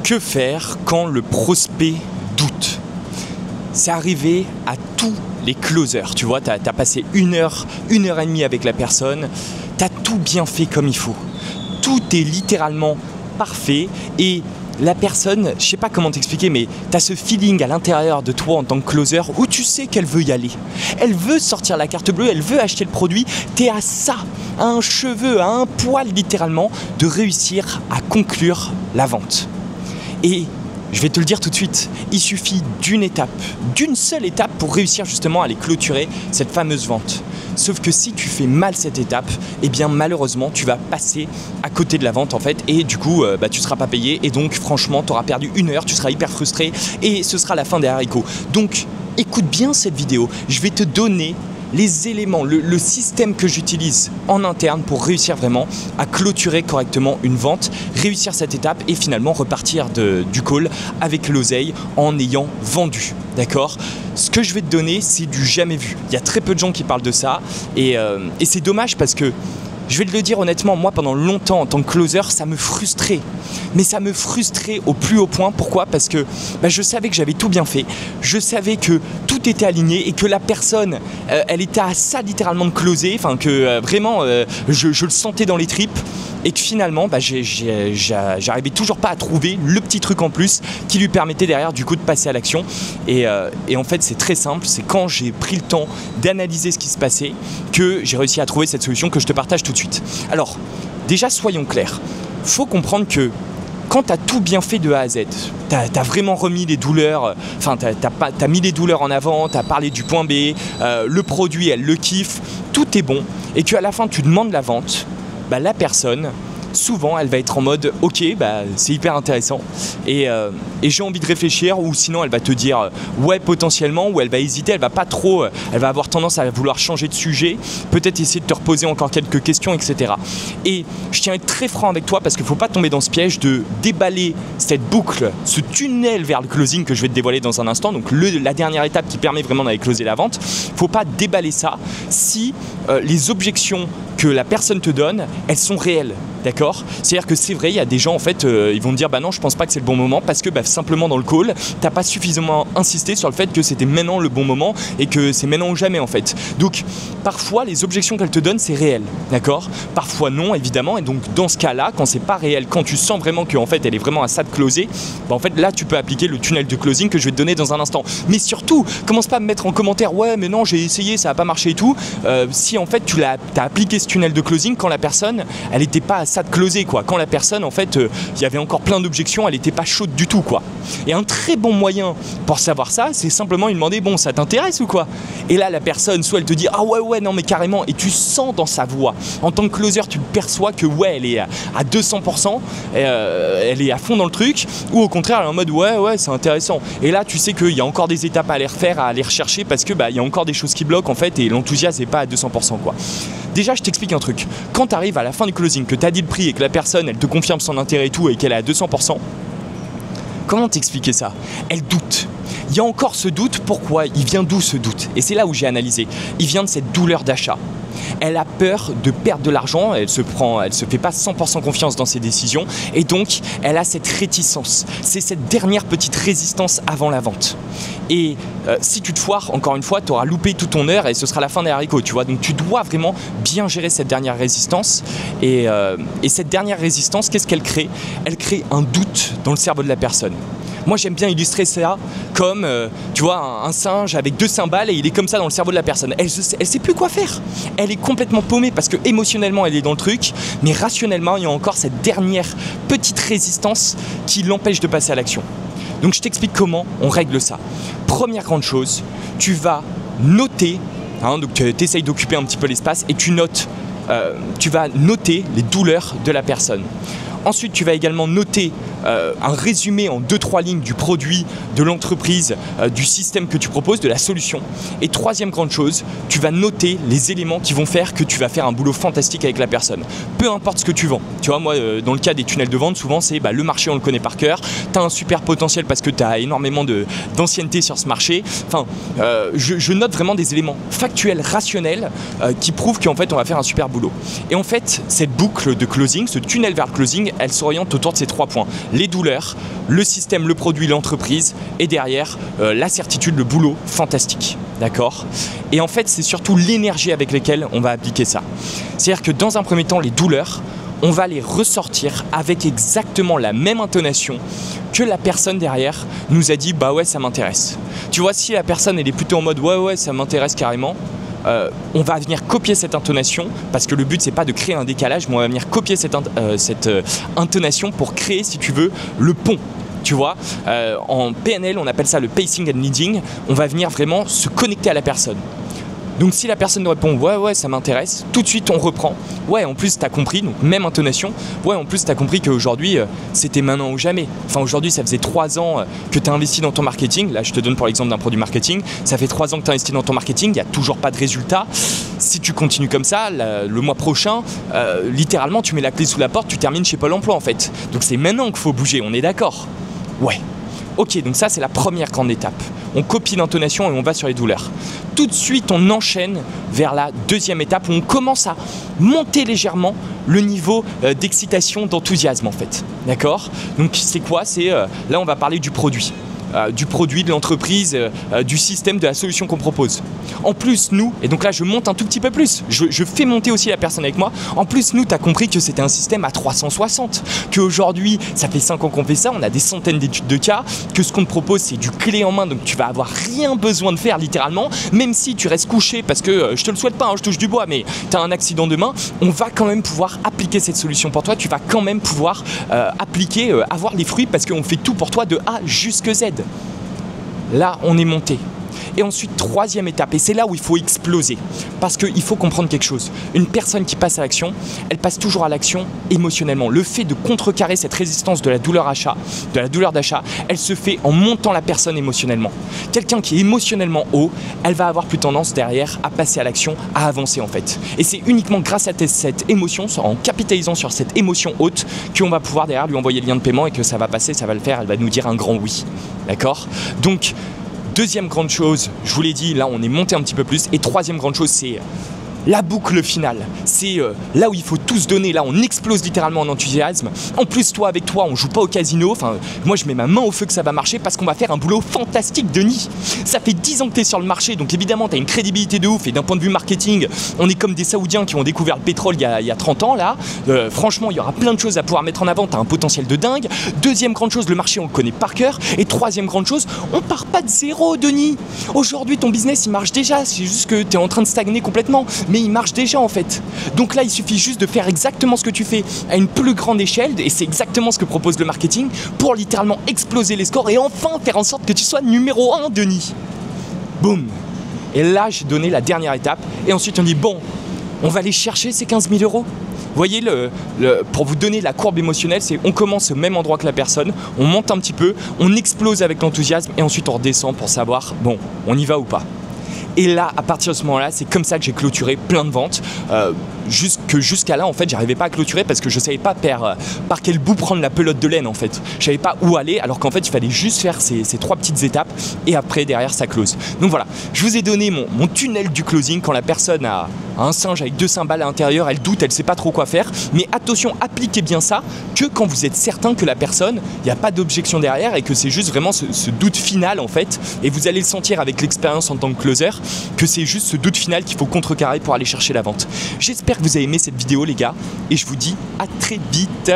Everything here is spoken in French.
Que faire quand le prospect doute? C'est arrivé à tous les closers, tu vois, tu as passé une heure et demie avec la personne, tu as tout bien fait comme il faut. Tout est littéralement parfait et la personne, je sais pas comment t'expliquer, mais tu as ce feeling à l'intérieur de toi en tant que closer où tu sais qu'elle veut y aller. Elle veut sortir la carte bleue, elle veut acheter le produit, tu es à ça, à un cheveu, à un poil littéralement, de réussir à conclure la vente. Et je vais te le dire tout de suite, il suffit d'une étape, d'une seule étape pour réussir justement à aller clôturer cette fameuse vente. Sauf que si tu fais mal cette étape, eh bien malheureusement tu vas passer à côté de la vente en fait et du coup tu ne seras pas payé et donc franchement tu auras perdu une heure, tu seras hyper frustré et ce sera la fin des haricots. Donc écoute bien cette vidéo, je vais te donner les éléments, le système que j'utilise en interne pour réussir vraiment à clôturer correctement une vente, réussir cette étape et finalement repartir du call avec l'oseille en ayant vendu. D'accord? Ce que je vais te donner, c'est du jamais vu. Il y a très peu de gens qui parlent de ça et c'est dommage parce que je vais te le dire honnêtement, moi pendant longtemps en tant que closer, ça me frustrait. Mais ça me frustrait au plus haut point. Pourquoi? Parce que je savais que j'avais tout bien fait. Je savais que tout était aligné et que la personne, elle était à ça littéralement de closer. Enfin que vraiment, je le sentais dans les tripes. Et que finalement, j'arrivais toujours pas à trouver le petit truc en plus qui lui permettait derrière du coup de passer à l'action. Et en fait, c'est très simple. C'est quand j'ai pris le temps d'analyser ce qui se passait que j'ai réussi à trouver cette solution que je te partage tout de suite. Alors, déjà, soyons clairs. Faut comprendre que quand tu as tout bien fait de A à Z, tu as vraiment remis les douleurs, enfin tu as mis les douleurs en avant, tu as parlé du point B, le produit, elle le kiffe, tout est bon, et qu'à la fin tu demandes la vente, la personne, souvent elle va être en mode ok, c'est hyper intéressant et j'ai envie de réfléchir, ou sinon elle va te dire ouais potentiellement, ou elle va hésiter, elle va pas trop, elle va avoir tendance à vouloir changer de sujet, peut-être essayer de te reposer encore quelques questions, etc. Et je tiens à être très franc avec toi parce qu'il ne faut pas tomber dans ce piège de déballer cette boucle, ce tunnel vers le closing que je vais te dévoiler dans un instant, donc la dernière étape qui permet vraiment d'aller closer la vente. Il ne faut pas déballer ça si les objections que la personne te donne, elles sont réelles. D'accord? C'est-à-dire que c'est vrai, il y a des gens en fait, ils vont me dire non, je pense pas que c'est le bon moment parce que simplement dans le call, t'as pas suffisamment insisté sur le fait que c'était maintenant le bon moment et que c'est maintenant ou jamais en fait. Donc parfois les objections qu'elle te donne c'est réel, d'accord? Parfois non évidemment, et donc dans ce cas-là, quand c'est pas réel, quand tu sens vraiment qu'en fait elle est vraiment à ça de closer, en fait là tu peux appliquer le tunnel de closing que je vais te donner dans un instant. Mais surtout, commence pas à me mettre en commentaire ouais mais non j'ai essayé, ça a pas marché et tout. Si en fait t'as appliqué ce tunnel de closing quand la personne elle était pas à ça de closer quoi, quand la personne en fait il y avait encore plein d'objections, elle était pas chaude du tout quoi. Et un très bon moyen pour savoir ça, c'est simplement lui demander bon ça t'intéresse ou quoi? Et là la personne soit elle te dit ah ouais non mais carrément, et tu sens dans sa voix en tant que closer, tu perçois que ouais elle est à 200%, elle est à fond dans le truc, ou au contraire elle est en mode ouais c'est intéressant, et là tu sais qu'il y a encore des étapes à aller refaire, à aller rechercher parce que il y a encore des choses qui bloquent en fait et l'enthousiasme n'est pas à 200% quoi. Déjà je t'explique un truc, quand tu arrives à la fin du closing, que tu as dit le prix et que la personne elle te confirme son intérêt et tout et qu'elle est à 200%, comment t'expliquer ça? Elle doute. Il y a encore ce doute, pourquoi? Il vient d'où ce doute? Et c'est là où j'ai analysé. Il vient de cette douleur d'achat. Elle a peur de perdre de l'argent, elle se fait pas 100% confiance dans ses décisions et donc elle a cette réticence. C'est cette dernière petite résistance avant la vente. Et si tu te foires, encore une fois, tu auras loupé toute ton heure et ce sera la fin des haricots, tu vois. Donc tu dois vraiment bien gérer cette dernière résistance et cette dernière résistance, qu'est-ce qu'elle crée? Elle crée un doute dans le cerveau de la personne. Moi j'aime bien illustrer ça comme tu vois un singe avec deux cymbales et il est comme ça dans le cerveau de la personne. Elle sait plus quoi faire. Elle est complètement paumée parce que émotionnellement elle est dans le truc, mais rationnellement il y a encore cette dernière petite résistance qui l'empêche de passer à l'action. Donc je t'explique comment on règle ça. Première grande chose, tu vas noter, donc tu essayes d'occuper un petit peu l'espace et tu vas noter les douleurs de la personne. Ensuite, tu vas également noter un résumé en 2-3 lignes du produit, de l'entreprise, du système que tu proposes, de la solution. Et troisième grande chose, tu vas noter les éléments qui vont faire que tu vas faire un boulot fantastique avec la personne. Peu importe ce que tu vends. Tu vois, moi, dans le cas des tunnels de vente, souvent, c'est le marché, on le connaît par cœur. Tu as un super potentiel parce que tu as énormément d'ancienneté sur ce marché. Enfin, je note vraiment des éléments factuels, rationnels, qui prouvent qu'en fait, on va faire un super boulot. Et en fait, cette boucle de closing, ce tunnel vers le closing, marketing, elle s'oriente autour de ces 3 points. Les douleurs, le système, le produit, l'entreprise et derrière, la certitude, le boulot fantastique. D'accord? Et en fait, c'est surtout l'énergie avec laquelle on va appliquer ça. C'est-à-dire que dans un premier temps, les douleurs, on va les ressortir avec exactement la même intonation que la personne derrière nous a dit « bah ouais, ça m'intéresse ». Tu vois, si la personne elle est plutôt en mode « ouais, ça m'intéresse carrément », on va venir copier cette intonation parce que le but c'est pas de créer un décalage, mais on va venir copier cette intonation pour créer, si tu veux, le pont. Tu vois, en PNL on appelle ça le pacing and leading. On va venir vraiment se connecter à la personne. Donc si la personne nous répond ouais ça m'intéresse, tout de suite on reprend. Ouais, en plus t'as compris, donc même intonation. Ouais, en plus t'as compris qu'aujourd'hui c'était maintenant ou jamais. Enfin aujourd'hui ça faisait 3 ans que tu as investi dans ton marketing. Là je te donne pour l'exemple d'un produit marketing. Ça fait 3 ans que tu as investi dans ton marketing, il n'y a toujours pas de résultat. Si tu continues comme ça, le mois prochain, littéralement tu mets la clé sous la porte, tu termines chez Pôle emploi en fait. Donc c'est maintenant qu'il faut bouger, on est d'accord? Ouais. Ok, donc ça c'est la première grande étape. On copie l'intonation et on va sur les douleurs. Tout de suite, on enchaîne vers la deuxième étape où on commence à monter légèrement le niveau d'excitation, d'enthousiasme en fait. D'accord? Donc c'est quoi? C'est là on va parler du produit. De l'entreprise, du système, de la solution qu'on propose. En plus, nous, et donc là je monte un tout petit peu plus, je fais monter aussi la personne avec moi, en plus nous, tu as compris que c'était un système à 360, qu'aujourd'hui, ça fait 5 ans qu'on fait ça, on a des centaines d'études de cas, que ce qu'on te propose c'est du clé en main, donc tu vas avoir rien besoin de faire littéralement, même si tu restes couché, parce que je te le souhaite pas, hein, je touche du bois, mais tu as un accident demain, on va quand même pouvoir appliquer cette solution pour toi, tu vas quand même pouvoir avoir les fruits, parce qu'on fait tout pour toi de A jusqu'à Z. Là, on est monté. Et ensuite, troisième étape, et c'est là où il faut exploser. Parce qu'il faut comprendre quelque chose. Une personne qui passe à l'action, elle passe toujours à l'action émotionnellement. Le fait de contrecarrer cette résistance de la douleur d'achat, elle se fait en montant la personne émotionnellement. Quelqu'un qui est émotionnellement haut, elle va avoir plus tendance derrière à passer à l'action, à avancer en fait. Et c'est uniquement grâce à cette émotion, en capitalisant sur cette émotion haute, qu'on va pouvoir derrière lui envoyer le lien de paiement et que ça va passer, ça va le faire, elle va nous dire un grand oui. D'accord? Donc, deuxième grande chose, je vous l'ai dit, là on est monté un petit peu plus. Et troisième grande chose, c'est la boucle finale. C'est là où il faut tout se donner. Là, on explose littéralement en enthousiasme. En plus, toi, avec toi, on joue pas au casino. Enfin, moi, je mets ma main au feu que ça va marcher parce qu'on va faire un boulot fantastique, Denis. Ça fait 10 ans que tu es sur le marché, donc évidemment, tu as une crédibilité de ouf. Et d'un point de vue marketing, on est comme des Saoudiens qui ont découvert le pétrole il y a 30 ans, là. Franchement, il y aura plein de choses à pouvoir mettre en avant. Tu as un potentiel de dingue. Deuxième grande chose, le marché, on le connaît par cœur. Et troisième grande chose, on part pas de zéro, Denis. Aujourd'hui, ton business, il marche déjà. C'est juste que tu es en train de stagner complètement. Mais il marche déjà en fait. Donc là, il suffit juste de faire exactement ce que tu fais à une plus grande échelle, et c'est exactement ce que propose le marketing pour littéralement exploser les scores et enfin faire en sorte que tu sois numéro 1, Denis. Boum. Et là, j'ai donné la dernière étape et ensuite on dit bon, on va aller chercher ces 15 000 euros. Vous voyez, pour vous donner la courbe émotionnelle, c'est on commence au même endroit que la personne, on monte un petit peu, on explose avec l'enthousiasme et ensuite on redescend pour savoir, bon, on y va ou pas. Et là, à partir de ce moment-là, c'est comme ça que j'ai clôturé plein de ventes. Jusqu'à là, en fait, j'arrivais pas à clôturer parce que je savais pas par quel bout prendre la pelote de laine, en fait. Je savais pas où aller, alors qu'en fait, il fallait juste faire ces 3 petites étapes et après, derrière, ça close. Donc voilà, je vous ai donné mon tunnel du closing quand la personne a un singe avec 2 cymbales à l'intérieur, elle doute, elle sait pas trop quoi faire. Mais attention, appliquez bien ça que quand vous êtes certain que la personne, il n'y a pas d'objection derrière et que c'est juste vraiment ce doute final, en fait. Et vous allez le sentir avec l'expérience en tant que closer, que c'est juste ce doute final qu'il faut contrecarrer pour aller chercher la vente. J'espère que vous avez aimé cette vidéo les gars et je vous dis à très vite.